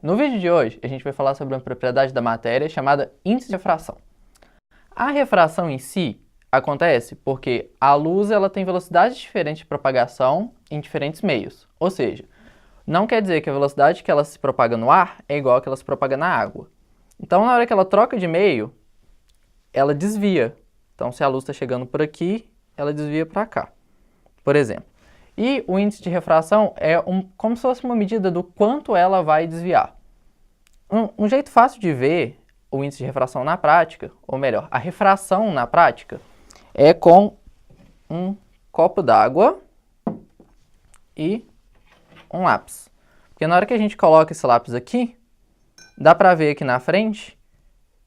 No vídeo de hoje, a gente vai falar sobre uma propriedade da matéria chamada índice de refração. A refração em si acontece porque a luz ela tem velocidades diferentes de propagação em diferentes meios. Ou seja, não quer dizer que a velocidade que ela se propaga no ar é igual a que ela se propaga na água. Então, na hora que ela troca de meio, ela desvia. Então, se a luz está chegando por aqui, ela desvia para cá, por exemplo. E o índice de refração é como se fosse uma medida do quanto ela vai desviar. Um jeito fácil de ver o índice de refração na prática, ou melhor, a refração na prática, é com um copo d'água e um lápis. Porque na hora que a gente coloca esse lápis aqui, dá para ver aqui na frente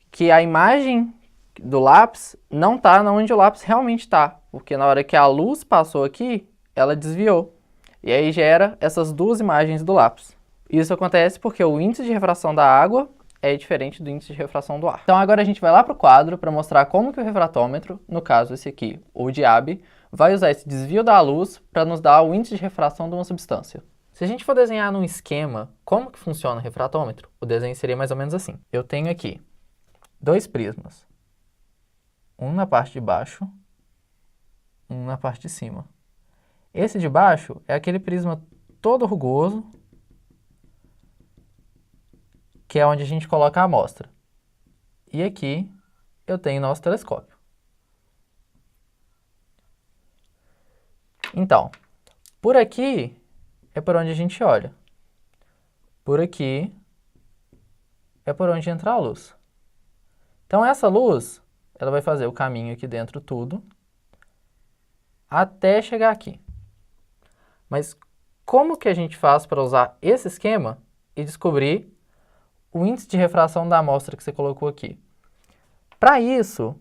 que a imagem do lápis não está onde o lápis realmente está. Porque na hora que a luz passou aqui, ela desviou. E aí gera essas duas imagens do lápis. Isso acontece porque o índice de refração da água é diferente do índice de refração do ar. Então agora a gente vai lá para o quadro para mostrar como que o refratômetro, no caso esse aqui, o diab, vai usar esse desvio da luz para nos dar o índice de refração de uma substância. Se a gente for desenhar num esquema como que funciona o refratômetro, o desenho seria mais ou menos assim. Eu tenho aqui dois prismas. Um na parte de baixo, um na parte de cima. Esse de baixo é aquele prisma todo rugoso, que é onde a gente coloca a amostra. E aqui eu tenho nosso telescópio. Então, por aqui é por onde a gente olha. Por aqui é por onde entra a luz. Então essa luz, ela vai fazer o caminho aqui dentro tudo, até chegar aqui. Mas como que a gente faz para usar esse esquema e descobrir o índice de refração da amostra que você colocou aqui? Para isso,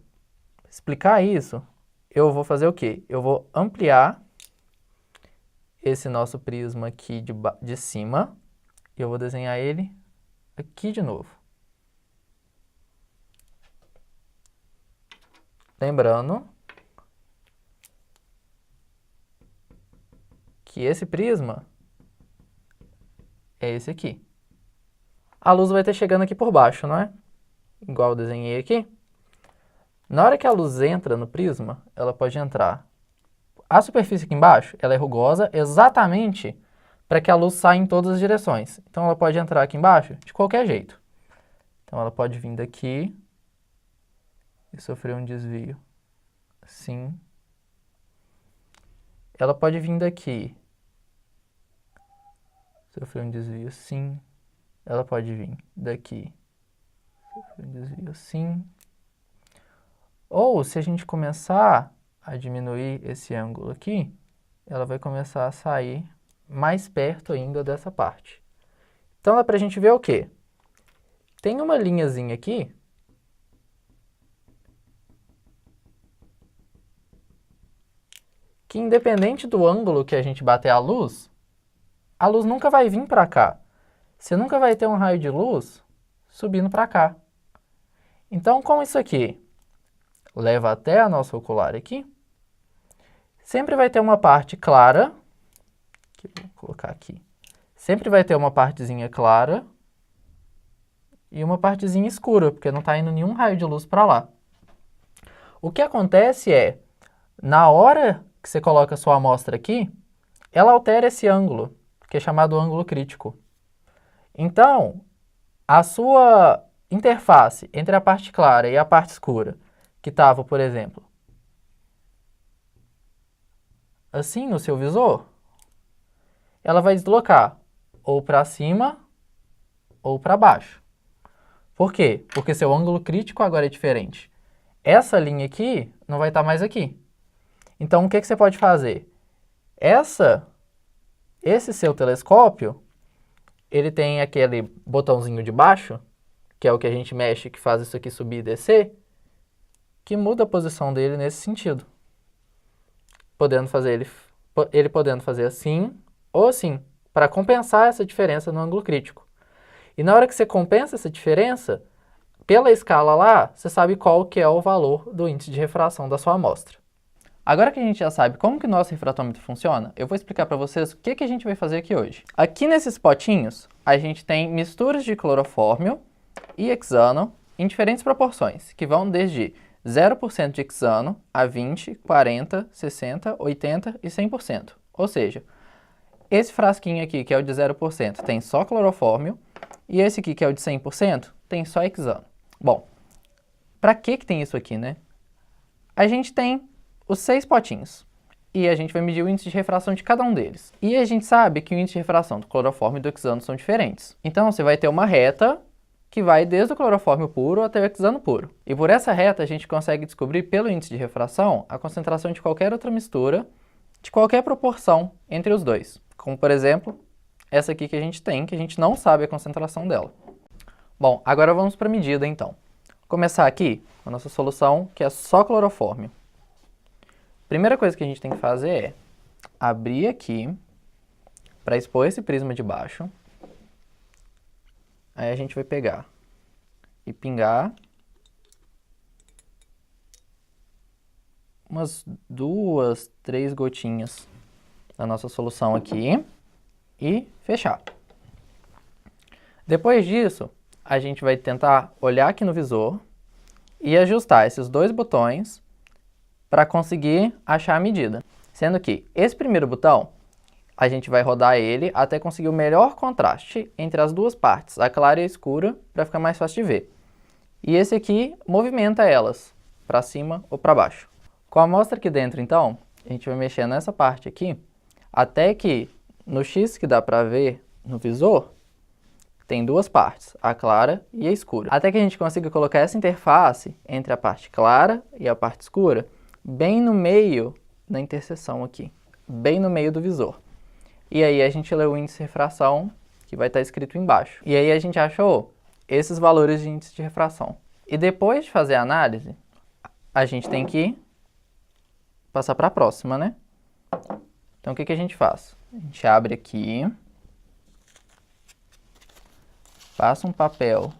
explicar isso, eu vou fazer o quê? Eu vou ampliar esse nosso prisma aqui de cima e eu vou desenhar ele aqui de novo. Lembrando que esse prisma é esse aqui. A luz vai estar chegando aqui por baixo, não é? Igual eu desenhei aqui. Na hora que a luz entra no prisma, ela pode entrar. A superfície aqui embaixo, ela é rugosa exatamente para que a luz saia em todas as direções. Então ela pode entrar aqui embaixo de qualquer jeito. Então ela pode vir daqui e sofrer um desvio assim. Ela pode vir daqui, sofrer um desvio assim. Ela pode vir daqui, sofrer um desvio assim. Ou se a gente começar a diminuir esse ângulo aqui, ela vai começar a sair mais perto ainda dessa parte. Então dá pra gente ver o quê? Tem uma linhazinha aqui que independente do ângulo que a gente bater a luz nunca vai vir para cá. Você nunca vai ter um raio de luz subindo para cá. Então, como isso aqui leva até a nossa ocular aqui, sempre vai ter uma parte clara, que eu vou colocar aqui, sempre vai ter uma partezinha clara e uma partezinha escura, porque não está indo nenhum raio de luz para lá. O que acontece é, na hora que você coloca a sua amostra aqui, ela altera esse ângulo, que é chamado ângulo crítico. Então, a sua interface entre a parte clara e a parte escura, que estava, por exemplo, assim no seu visor, ela vai deslocar ou para cima ou para baixo. Por quê? Porque seu ângulo crítico agora é diferente. Essa linha aqui não vai estar mais aqui. Então, o que você pode fazer? Esse seu telescópio, ele tem aquele botãozinho de baixo, que é o que a gente mexe, que faz isso aqui subir e descer, que muda a posição dele nesse sentido. Ele podendo fazer assim ou assim, para compensar essa diferença no ângulo crítico. E na hora que você compensa essa diferença, pela escala lá, você sabe qual que é o valor do índice de refração da sua amostra. Agora que a gente já sabe como que o nosso refratômetro funciona, eu vou explicar para vocês o que a gente vai fazer aqui hoje. Aqui nesses potinhos, a gente tem misturas de clorofórmio e hexano em diferentes proporções, que vão desde 0% de hexano a 20, 40, 60, 80 e 100%. Ou seja, esse frasquinho aqui, que é o de 0%, tem só clorofórmio, e esse aqui, que é o de 100%, tem só hexano. Bom, para que tem isso aqui, né? A gente tem os 6 potinhos, e a gente vai medir o índice de refração de cada um deles. E a gente sabe que o índice de refração do clorofórmio e do hexano são diferentes. Então, você vai ter uma reta que vai desde o clorofórmio puro até o hexano puro. E por essa reta, a gente consegue descobrir, pelo índice de refração, a concentração de qualquer outra mistura, de qualquer proporção entre os dois. Como, por exemplo, essa aqui que a gente tem, que a gente não sabe a concentração dela. Bom, agora vamos para a medida, então. Vou começar aqui com a nossa solução, que é só clorofórmio. Primeira coisa que a gente tem que fazer é abrir aqui para expor esse prisma de baixo. Aí a gente vai pegar e pingar umas 2, 3 gotinhas da nossa solução aqui e fechar. Depois disso, a gente vai tentar olhar aqui no visor e ajustar esses 2 botões para conseguir achar a medida. Sendo que esse primeiro botão, a gente vai rodar ele até conseguir o melhor contraste entre as duas partes, a clara e a escura, para ficar mais fácil de ver. E esse aqui movimenta elas, para cima ou para baixo. Com a amostra aqui dentro, então, a gente vai mexer nessa parte aqui, até que no X que dá para ver no visor, tem 2 partes, a clara e a escura. Até que a gente consiga colocar essa interface entre a parte clara e a parte escura, bem no meio da interseção aqui, bem no meio do visor. E aí a gente lê o índice de refração, que vai estar escrito embaixo. E aí a gente achou esses valores de índice de refração. E depois de fazer a análise, a gente tem que passar para a próxima, né? Então o que a gente faz? A gente abre aqui, passa um papel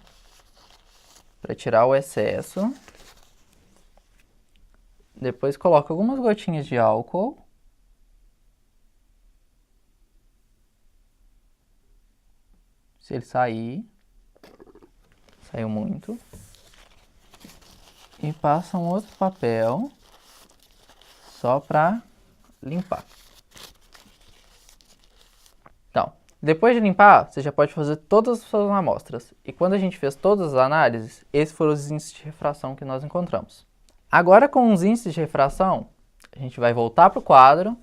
para tirar o excesso. Depois coloca algumas gotinhas de álcool. Se ele sair, saiu muito. E passa um outro papel só para limpar. Então, depois de limpar, você já pode fazer todas as suas amostras. E quando a gente fez todas as análises, esses foram os índices de refração que nós encontramos. Agora, com os índices de refração, a gente vai voltar para o quadro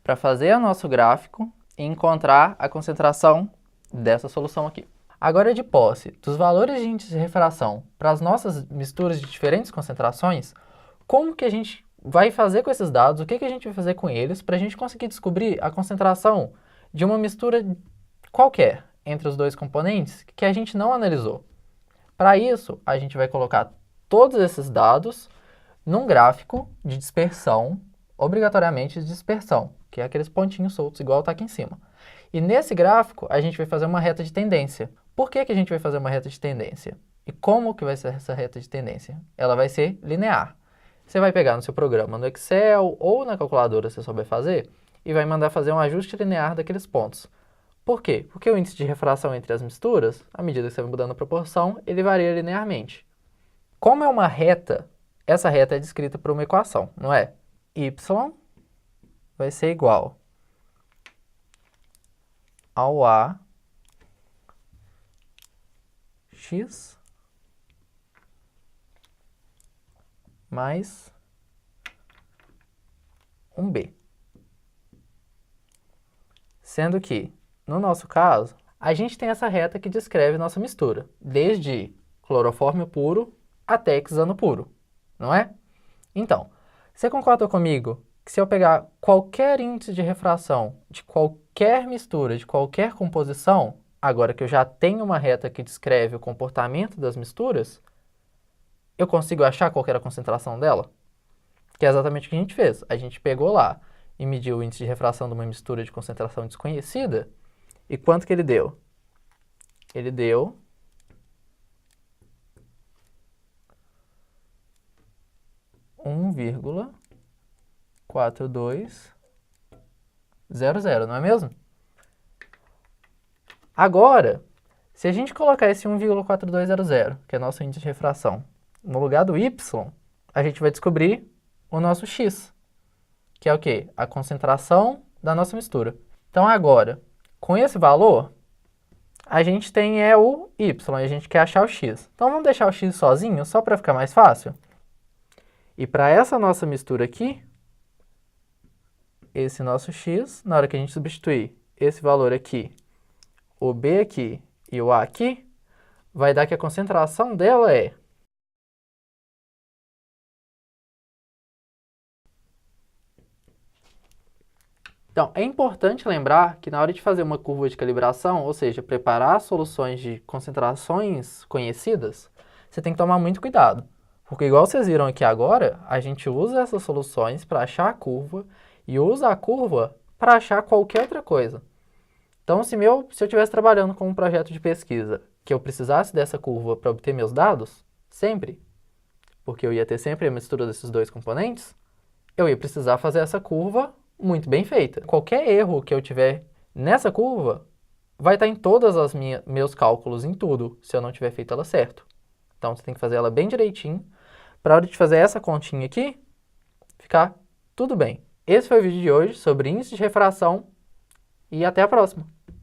para fazer o nosso gráfico e encontrar a concentração dessa solução aqui. Agora, de posse dos valores de índice de refração para as nossas misturas de diferentes concentrações, como que a gente vai fazer com esses dados, o que a gente vai fazer com eles, para a gente conseguir descobrir a concentração de uma mistura qualquer entre os dois componentes que a gente não analisou. Para isso, a gente vai colocar todos esses dados num gráfico de dispersão, obrigatoriamente de dispersão, que é aqueles pontinhos soltos, igual está aqui em cima. E nesse gráfico, a gente vai fazer uma reta de tendência. Por que a gente vai fazer uma reta de tendência? E como que vai ser essa reta de tendência? Ela vai ser linear. Você vai pegar no seu programa, no Excel ou na calculadora, se você souber fazer, e vai mandar fazer um ajuste linear daqueles pontos. Por quê? Porque o índice de refração entre as misturas, à medida que você vai mudando a proporção, ele varia linearmente. Como é uma reta, essa reta é descrita por uma equação, não é? Y vai ser igual ao A x mais 1b. Sendo que, no nosso caso, a gente tem essa reta que descreve nossa mistura, desde clorofórmio puro até hexano puro, não é? Então, você concorda comigo que se eu pegar qualquer índice de refração de qualquer mistura, de qualquer composição, agora que eu já tenho uma reta que descreve o comportamento das misturas, eu consigo achar qual era a concentração dela? Que é exatamente o que a gente fez. A gente pegou lá e mediu o índice de refração de uma mistura de concentração desconhecida. E quanto que ele deu? Ele deu 1,4. 1,4200, não é mesmo? Agora, se a gente colocar esse 1,4200, que é nosso índice de refração, no lugar do y, a gente vai descobrir o nosso x, que é o quê? A concentração da nossa mistura. Então, agora, com esse valor, a gente tem o y, e a gente quer achar o x. Então, vamos deixar o x sozinho, só para ficar mais fácil? E para essa nossa mistura aqui, esse nosso x, na hora que a gente substituir esse valor aqui, o b aqui e o a aqui, vai dar que a concentração dela é... Então, é importante lembrar que na hora de fazer uma curva de calibração, ou seja, preparar soluções de concentrações conhecidas, você tem que tomar muito cuidado. Porque igual vocês viram aqui agora, a gente usa essas soluções para achar a curva e usa a curva para achar qualquer outra coisa. Então, se eu estivesse trabalhando com um projeto de pesquisa que eu precisasse dessa curva para obter meus dados, sempre, porque eu ia ter sempre a mistura desses dois componentes, eu ia precisar fazer essa curva muito bem feita. Qualquer erro que eu tiver nessa curva vai estar em todos os meus cálculos, em tudo, se eu não tiver feito ela certo. Então, você tem que fazer ela bem direitinho, para a hora de fazer essa continha aqui, ficar tudo bem. Esse foi o vídeo de hoje sobre índice de refração e até a próxima.